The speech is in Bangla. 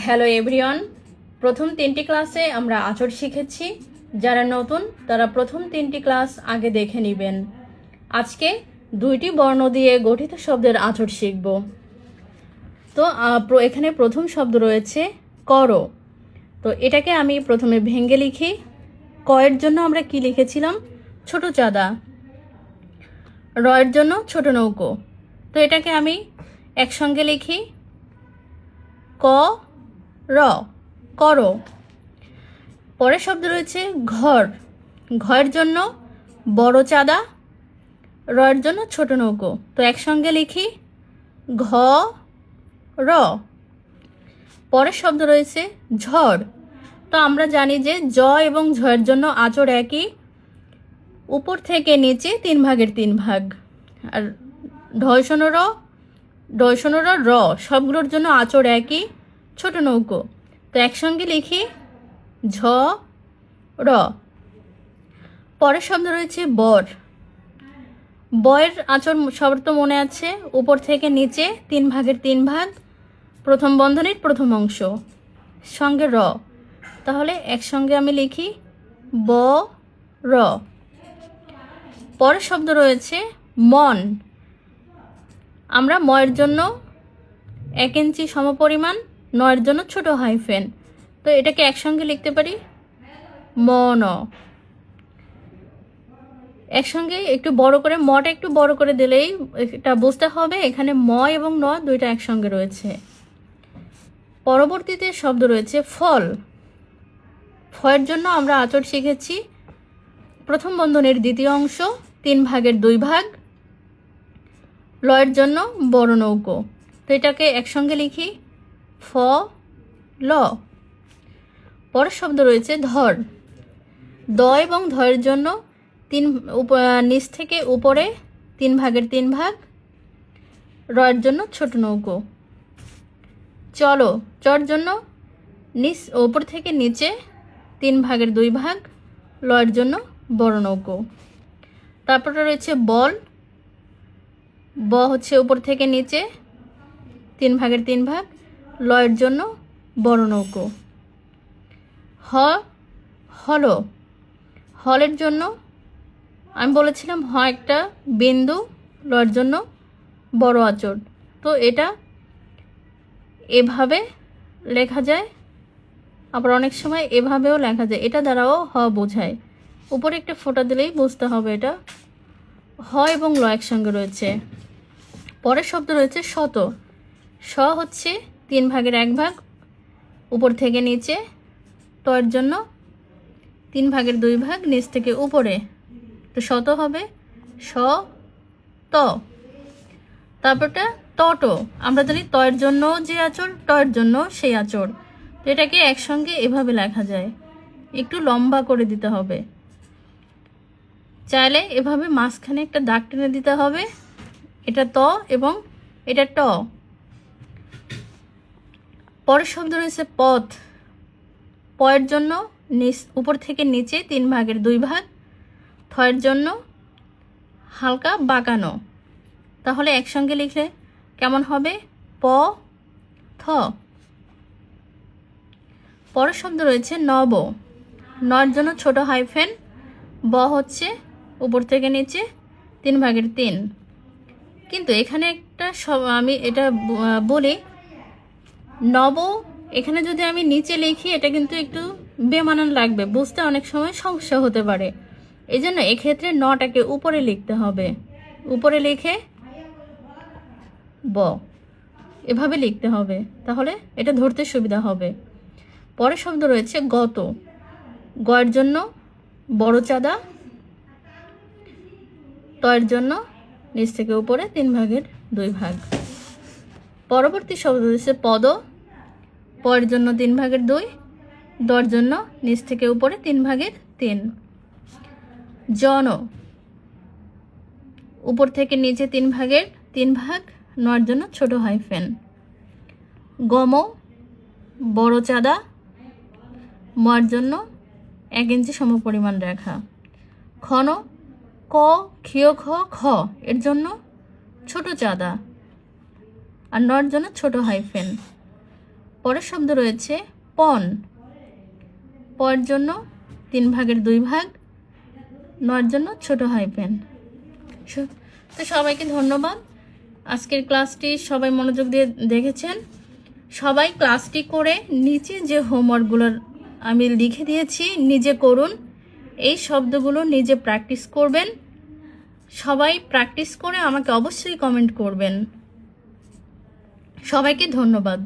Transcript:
হ্যালো এভরিওয়ান, প্রথম 3টি ক্লাসে আমরা আঁচড় শিখেছি। যারা নতুন তারা প্রথম 3টি ক্লাস আগে দেখে নেবেন। আজকে 2টি বর্ণ দিয়ে গঠিত শব্দের আঁচড় শিখব। তো এখানে প্রথম শব্দ রয়েছে করো। তো এটাকে আমি প্রথমে ভেঙে লিখি। ক এর জন্য আমরা কি লিখেছিলাম? ছোট চাঁদা। র এর জন্য ছোট নৌকো। তো এটাকে আমি একসঙ্গে লিখি, ক র, করো। পরের শব্দ রয়েছে ঘর। ঘরের জন্য বড় চাঁদা, র এর জন্য ছোট নৌকো। তো একসঙ্গে লিখি, ঘ র। পরের শব্দ রয়েছে ঝড়। তো আমরা জানি যে জ এবং ঝয়ের জন্য আঁচড় একই, উপর থেকে নিচে 3 ভাগের 3 ভাগ। আর ঢয়সন র সবগুলোর জন্য আঁচড় একই, ছোট নৌকো। তো একসঙ্গে লিখি, ঝ র। পরের শব্দ রয়েছে বর। বয়ের আঁচড় সবার তো মনে আছে, উপর থেকে নিচে 3 ভাগের 3 ভাগ, প্রথম বন্ধনীর প্রথম অংশ, সঙ্গে র। তাহলে একসঙ্গে আমি লিখি, ব র। পরের শব্দ রয়েছে মন। আমরা ময়ের জন্য 1 ইঞ্চি সমপরিমাণ, নয়ের জন্য ছোট হাইফেন। তো এটাকে একসঙ্গে লিখতে পারি, মন। একসঙ্গে একটু বড় করে, মটা একটু বড় করে দিলেই এটা বুঝতে হবে এখানে ম এবং ন দুইটা একসঙ্গে রয়েছে। পরবর্তীতে শব্দ রয়েছে ফল। ফয়ের জন্য আমরা আঁচড় শিখেছি, প্রথম বন্ধনীর দ্বিতীয় অংশ, 3 ভাগের 2 ভাগ, লয়ের জন্য বড় নৌকো। তো এটাকে একসঙ্গে লিখি, ফ ল। পরের শব্দ রয়েছে ধর। দ এবং ধয়ের জন্য নিচ থেকে উপরে 3 ভাগের 3 ভাগ, রয়ের জন্য ছোট নৌকো। চলো। চর জন্য উপর থেকে নিচে 3 ভাগের 2 ভাগ, লয়ের জন্য বড় নৌকো। তারপরে রয়েছে বল। ব হচ্ছে উপর থেকে নিচে 3 ভাগের 3 ভাগ, লয়ের জন্য বড় নৌকো। হলো। হলের জন্য আমি বলেছিলাম একটা বিন্দু, লয়ের জন্য বড় আঁচড়। তো এটা এভাবে লেখা যায়, আবার অনেক সময় এভাবেও লেখা যায়। এটা দ্বারাও বোঝায়। উপরে একটা ফোঁটা দিলেই বুঝতে হবে এটা এবং ল একসঙ্গে রয়েছে। পরের শব্দ রয়েছে শত। স হচ্ছে 3 ভাগের 1 ভাগ, উপর থেকে নিচে, তয়ের জন্য 3 ভাগের 2 ভাগ, নিচ থেকে উপরে। তো শত হবে স ত। তারপরটা তট। আমরা জানি তয়ের জন্য যে আঁচড়, টয়ের জন্য সেই আঁচড়। তো এটাকে একসঙ্গে এভাবে লেখা যায়, একটু লম্বা করে দিতে হবে। চাইলে এভাবে মাঝখানে একটা দাগ টেনে দিতে হবে, এটা ত এবং এটা ট। পরের শব্দ রয়েছে পথ। পয়ের জন্য উপর থেকে নিচে 3 ভাগের 2 ভাগ, থয়ের জন্য হালকা বাঁকানো। তাহলে একসঙ্গে লিখলে কেমন হবে? প থ। পরের শব্দ রয়েছে নব। নয়ের জন্য ছোট হাইফেন, ব হচ্ছে উপর থেকে নিচে 3 ভাগের 3। কিন্তু এখানে একটা আমি এটা বলি, নব এখানে যদি আমি নিচে লিখি এটা কিন্তু একটু বেমানান লাগবে, বুঝতে অনেক সময় সমস্যা হতে পারে। এই জন্য এক্ষেত্রে নটাকে উপরে লিখতে হবে। উপরে লিখে ব এভাবে লিখতে হবে, তাহলে এটা ধরতে সুবিধা হবে। পরের শব্দ রয়েছে গত। গয়ের জন্য বড় চাঁদা, তয়ের জন্য নিচ থেকে উপরে 3 ভাগের 2 ভাগ। পরবর্তী শব্দ রয়েছে পদ। পয়ের জন্য 3 ভাগের 2, দর জন্য নিচ থেকে উপরে 3 ভাগের 3। জন। উপর থেকে নিচে 3 ভাগের 3 ভাগ, নয়ের জন্য ছোট হাইফেন। গম। বড় চাঁদা, ময়ের জন্য 1 ইঞ্চি সমপরিমাণ রেখা। ক্ষণ। ক ক্ষীয় খ খ এর জন্য ছোট চাঁদা, আর নয়ের জন্য ছোট হাইফেন। পরের শব্দ রয়েছে পন। পয়ের জন্য 3 ভাগের 2 ভাগ, নয়ের জন্য ছোট হাইফেন। তো সবাইকে ধন্যবাদ। আজকের ক্লাসটি সবাই মনোযোগ দিয়ে দেখেছেন। সবাই ক্লাসটি করে নিচে যে হোমওয়ার্কগুলো আমি লিখে দিয়েছি নিজে করুন। এই শব্দগুলো নিজে প্র্যাকটিস করবেন। সবাই প্র্যাকটিস করে আমাকে অবশ্যই কমেন্ট করবেন। সবাইকে ধন্যবাদ।